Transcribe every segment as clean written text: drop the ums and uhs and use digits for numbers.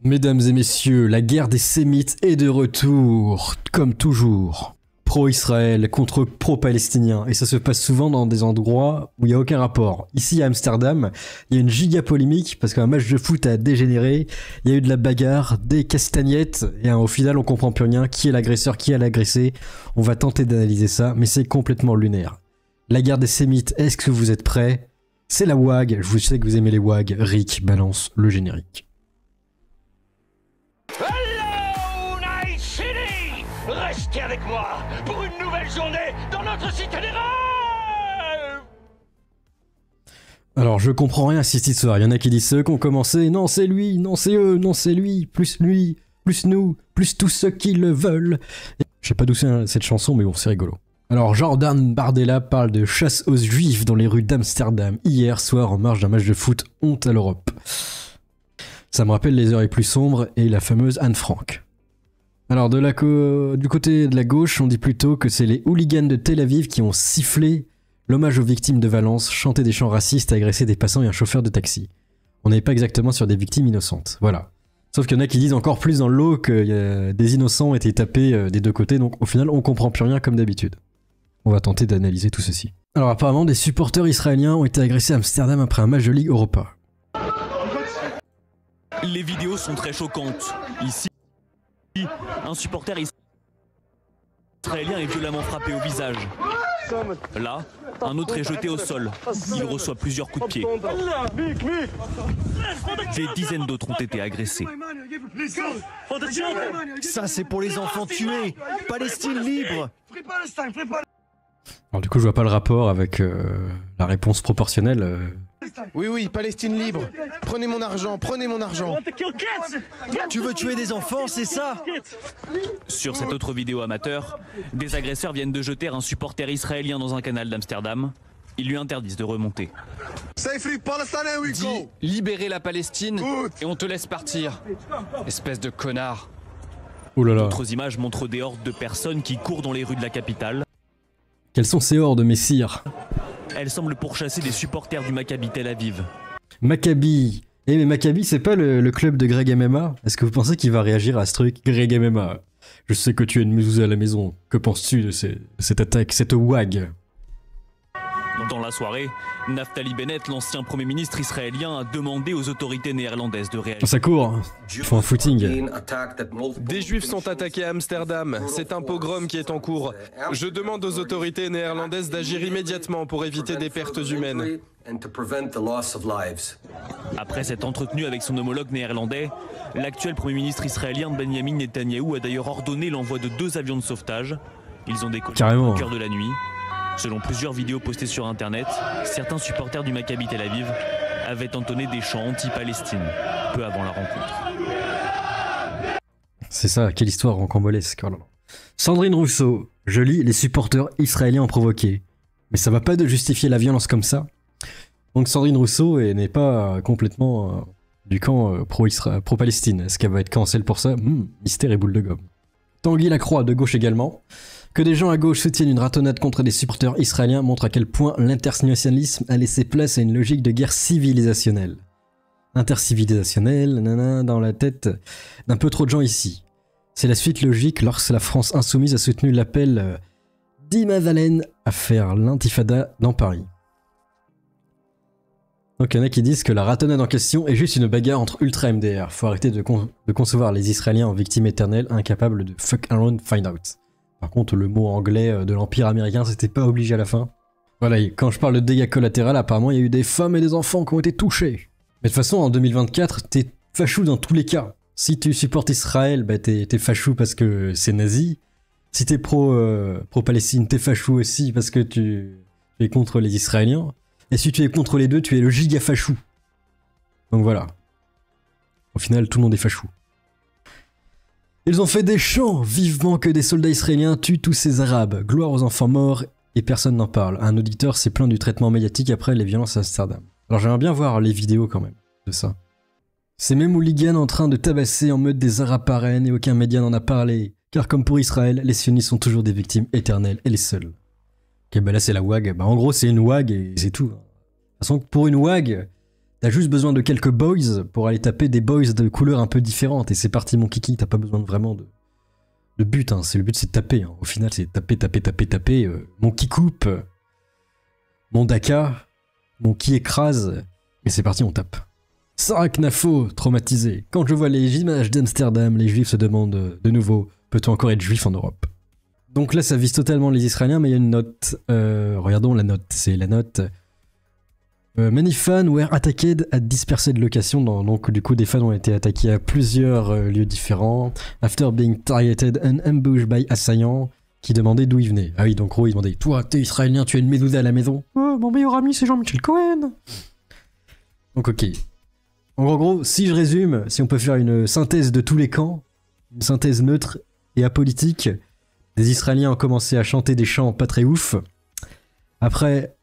Mesdames et messieurs, la guerre des Sémites est de retour, comme toujours. Pro-Israël contre pro-Palestinien, et ça se passe souvent dans des endroits où il n'y a aucun rapport. Ici à Amsterdam, il y a une giga polémique parce qu'un match de foot a dégénéré, il y a eu de la bagarre, des castagnettes, et au final on comprend plus rien, qui est l'agresseur, qui est l'agressé. On va tenter d'analyser ça, mais c'est complètement lunaire. La guerre des Sémites, est-ce que vous êtes prêts? C'est la WAG, je sais que vous aimez les WAG. Rick balance le générique. Hello, Night City! Restez avec moi pour une nouvelle journée dans notre cité des rêves! Alors je comprends rien à cette histoire, il y en a qui disent ceux qui ont commencé, non c'est lui, non c'est eux, non c'est lui, plus nous, plus tous ceux qui le veulent. Je sais pas d'où c'est cette chanson mais bon c'est rigolo. Alors Jordan Bardella parle de chasse aux juifs dans les rues d'Amsterdam hier soir en marge d'un match de foot, honte à l'Europe. Ça me rappelle les heures les plus sombres et la fameuse Anne Frank. Alors du côté de la gauche, on dit plutôt que c'est les hooligans de Tel Aviv qui ont sifflé l'hommage aux victimes de Valence, chanté des chants racistes, agressé des passants et un chauffeur de taxi. On n'est pas exactement sur des victimes innocentes, voilà. Sauf qu'il y en a qui disent encore plus dans l'eau que des innocents ont été tapés des deux côtés, donc au final on comprend plus rien comme d'habitude. On va tenter d'analyser tout ceci. Alors apparemment des supporters israéliens ont été agressés à Amsterdam après un match de Ligue Europa. Les vidéos sont très choquantes. Ici, un supporter israélien est violemment frappé au visage. Là, un autre est jeté au sol. Il reçoit plusieurs coups de pied. Des dizaines d'autres ont été agressés. Ça, c'est pour les enfants tués. Palestine libre. Alors du coup je vois pas le rapport avec la réponse proportionnelle. Oui, Palestine libre. Prenez mon argent, prenez mon argent. Tu veux tuer des enfants, c'est ça? Sur cette autre vidéo amateur, des agresseurs viennent de jeter un supporter israélien dans un canal d'Amsterdam. Ils lui interdisent de remonter. Dis, libérez la Palestine et on te laisse partir. Espèce de connard. Oh là là. D'autres images montrent des hordes de personnes qui courent dans les rues de la capitale. Quels sont ces hordes, messire? Elles semblent pourchasser des supporters du Maccabi Tel Aviv. Maccabi. Eh mais Maccabi c'est pas le club de Greg MMA? Est-ce que vous pensez qu'il va réagir à ce truc? Greg MMA, je sais que tu es une mouseuse à la maison. Que penses-tu de cette attaque, cette WAG? Dans la soirée, Naftali Bennett, l'ancien Premier ministre israélien, a demandé aux autorités néerlandaises de réagir. Ça court, ils font un footing. Des juifs sont attaqués à Amsterdam, c'est un pogrom qui est en cours. Je demande aux autorités néerlandaises d'agir immédiatement pour éviter des pertes humaines. Après s'être entretenu avec son homologue néerlandais, l'actuel Premier ministre israélien Benjamin Netanyahou a d'ailleurs ordonné l'envoi de 2 avions de sauvetage. Ils ont décollé au cœur de la nuit. Selon plusieurs vidéos postées sur internet, certains supporters du Maccabi Tel Aviv avaient entonné des chants anti-Palestine peu avant la rencontre. C'est ça, quelle histoire rocambolesque. Oh là là. Sandrine Rousseau, je lis les supporters israéliens ont provoqué. Mais ça va pas de justifier la violence comme ça. Donc Sandrine Rousseau n'est pas complètement du camp pro-Palestine. Est-ce qu'elle va être cancel pour ça? Mystère et boule de gomme. Tanguy Lacroix, de gauche également. Que des gens à gauche soutiennent une ratonnade contre des supporters israéliens montre à quel point l'internationalisme a laissé place à une logique de guerre civilisationnelle. Intercivilisationnelle, nanana, dans la tête d'un peu trop de gens ici. C'est la suite logique lorsque la France insoumise a soutenu l'appel d'Ima Valen à faire l'intifada dans Paris. Donc il y en a qui disent que la ratonnade en question est juste une bagarre entre ultra MDR. Faut arrêter de concevoir les Israéliens en victimes éternelles incapables de fuck around find out. Par contre, le mot anglais de l'Empire américain, c'était pas obligé à la fin. Voilà, et quand je parle de dégâts collatéraux, apparemment, il y a eu des femmes et des enfants qui ont été touchés. Mais de toute façon, en 2024, t'es fachou dans tous les cas. Si tu supportes Israël, bah t'es fachou parce que c'est nazi. Si t'es pro-Palestine, t'es fachou aussi parce que tu es contre les Israéliens. Et si tu es contre les deux, tu es le giga fachou. Donc voilà. Au final, tout le monde est fachou. Ils ont fait des chants vivement que des soldats israéliens tuent tous ces arabes. Gloire aux enfants morts et personne n'en parle. Un auditeur s'est plaint du traitement médiatique après les violences à Amsterdam. Alors j'aimerais bien voir les vidéos quand même de ça. C'est même hooligans en train de tabasser en mode des arabes parraines et aucun média n'en a parlé. Car comme pour Israël, les sionistes sont toujours des victimes éternelles et les seuls. Ok bah là c'est la WAG. Bah en gros c'est une WAG et c'est tout. De toute façon pour une WAG, T'as juste besoin de quelques boys pour aller taper des boys de couleurs un peu différentes. Et c'est parti, mon kiki. T'as pas besoin de vraiment de but. Hein. Le but, c'est de taper. Hein. Au final, c'est taper. Mon qui coupe. Mon Daka. Mon qui écrase. Et c'est parti, on tape. Sarah Knafo, traumatisé. Quand je vois les images d'Amsterdam, les juifs se demandent de nouveau, peut-on encore être juif en Europe? Donc là, ça vise totalement les Israéliens, mais il y a une note. Regardons la note. C'est la note. Many fans were attacked at dispersed locations. Donc du coup, des fans ont été attaqués à plusieurs lieux différents. After being targeted and ambushed by assaillants qui demandaient d'où ils venaient. Ah oui, donc gros, ils demandaient, toi, t'es israélien, tu as une mezouza à la maison? Oh, mon meilleur ami, c'est Jean-Michel Cohen. Donc ok. En gros, si je résume, si on peut faire une synthèse de tous les camps, une synthèse neutre et apolitique, des Israéliens ont commencé à chanter des chants pas très ouf. Après,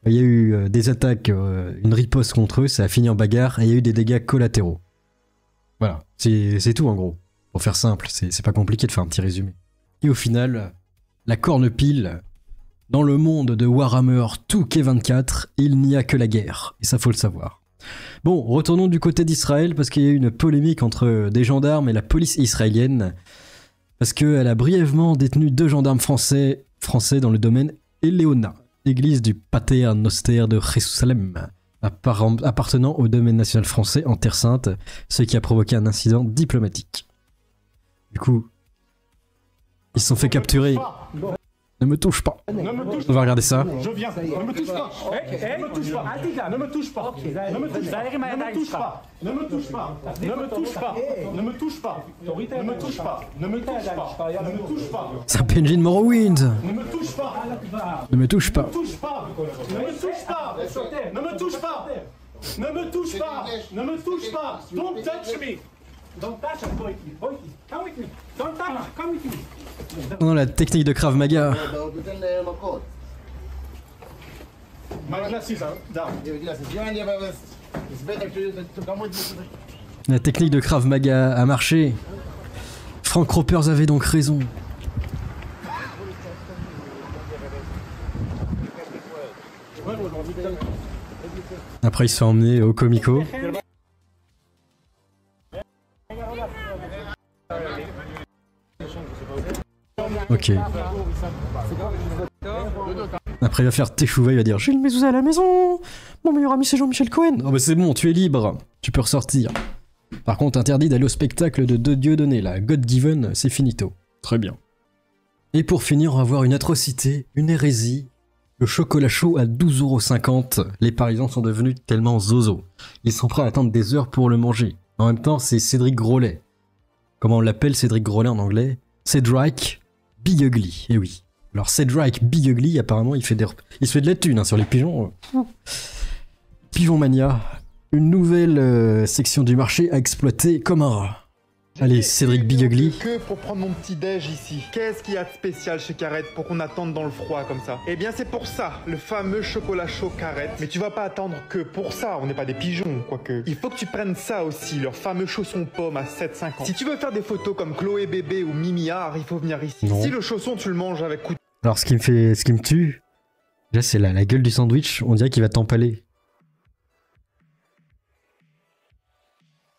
il y a eu des attaques, une riposte contre eux, ça a fini en bagarre, et il y a eu des dégâts collatéraux. Voilà, c'est tout en gros. Pour faire simple, c'est pas compliqué de faire un petit résumé. Et au final, la corne-pile, dans le monde de Warhammer 2K24, il n'y a que la guerre, et ça faut le savoir. Bon, retournons du côté d'Israël, parce qu'il y a eu une polémique entre des gendarmes et la police israélienne, parce qu'elle a brièvement détenu 2 gendarmes français dans le domaine Eleona, église du Pater Noster de Jérusalem, appartenant au domaine national français en Terre Sainte, ce qui a provoqué un incident diplomatique. Du coup, ils se sont fait capturer. Ne me touche pas. On va regarder ça. Je viens. Ne me touche pas. Ne me touche pas. Ne me touche pas. Ne me touche pas. Ne me touche pas. Ne me touche pas. Ne me touche pas. Ne me touche pas. Ne me touche pas. Ne me touche pas. C'est un PNJ de Morrowind. Ne me touche pas. Ne me touche pas. Ne me touche pas. Ne me touche pas. Ne me touche pas. Ne me touche pas. Ne me touche pas. Don't touch me. Don't touch me. Come with me. Don't touch. Come with me. Non, la technique de Krav Maga. La technique de Krav Maga a marché. Frank Ropers avait donc raison. Après, il se fait emmener au Comico. Ok. Après il va faire Teshuva, il va dire j'ai une mezouza à la maison. Mon meilleur ami c'est Jean-Michel Cohen. Oh bah c'est bon, tu es libre, tu peux ressortir. Par contre interdit d'aller au spectacle de 2 Dieudonné, là, God Given, c'est finito. Très bien. Et pour finir, on va voir une atrocité, une hérésie. Le chocolat chaud à 12,50 €. Les Parisiens sont devenus tellement zozo. Ils sont prêts à attendre des heures pour le manger. En même temps, c'est Cédric Grolet. Comment on l'appelle Cédric Grolet en anglais? Cédric Big Ugly, eh oui. Alors Cédric Big Ugly, apparemment, il se fait de la thune hein, sur les pigeons. Pigeon Mania, une nouvelle section du marché à exploiter comme un rat. Allez, Cédric Big Ugly. Que pour prendre mon petit déj ici. Qu'est-ce qu'il y a de spécial chez Carrette pour qu'on attende dans le froid comme ça? Eh bien c'est pour ça, le fameux chocolat chaud Carrette. Mais tu vas pas attendre que pour ça, on n'est pas des pigeons, quoique. Il faut que tu prennes ça aussi, leur fameux chausson pomme à 7,50. Si tu veux faire des photos comme Chloé Bébé ou Mimi Art, il faut venir ici. Non. Si le chausson tu le manges avec couteau. Alors ce qui me tue, là c'est la gueule du sandwich, on dirait qu'il va t'empaler.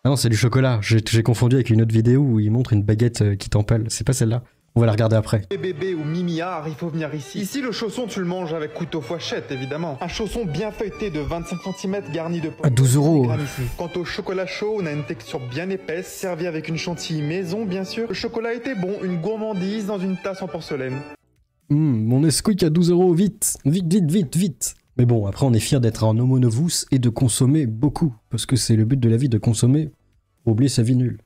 Ah non, c'est du chocolat. J'ai confondu avec une autre vidéo où il montre une baguette qui t'empale. C'est pas celle-là. On va la regarder après. Bébé ou Mimi Art, il faut venir ici. Ici, le chausson, tu le manges avec couteau fourchette, évidemment. Un chausson bien feuilleté de 25 cm garni de pommes. À 12 €. Quant au chocolat chaud, on a une texture bien épaisse, servie avec une chantilly maison, bien sûr. Le chocolat était bon, une gourmandise dans une tasse en porcelaine. Mon Nesquik à 12 €, vite. Vite. Mais bon, après on est fiers d'être un homo novus et de consommer beaucoup. Parce que c'est le but de la vie de consommer pour oublier sa vie nulle.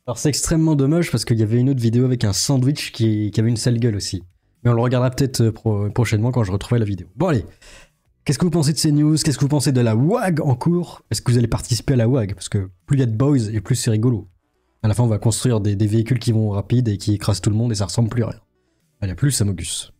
Alors c'est extrêmement dommage parce qu'il y avait une autre vidéo avec un sandwich qui avait une sale gueule aussi. Mais on le regardera peut-être prochainement quand je retrouverai la vidéo. Bon allez, qu'est-ce que vous pensez de ces news? Qu'est-ce que vous pensez de la WAG en cours? Est-ce que vous allez participer à la WAG? Parce que plus il y a de boys et plus c'est rigolo. À la fin on va construire des véhicules qui vont rapides et qui écrasent tout le monde et ça ressemble plus à rien. Allez, à plus, Amogus.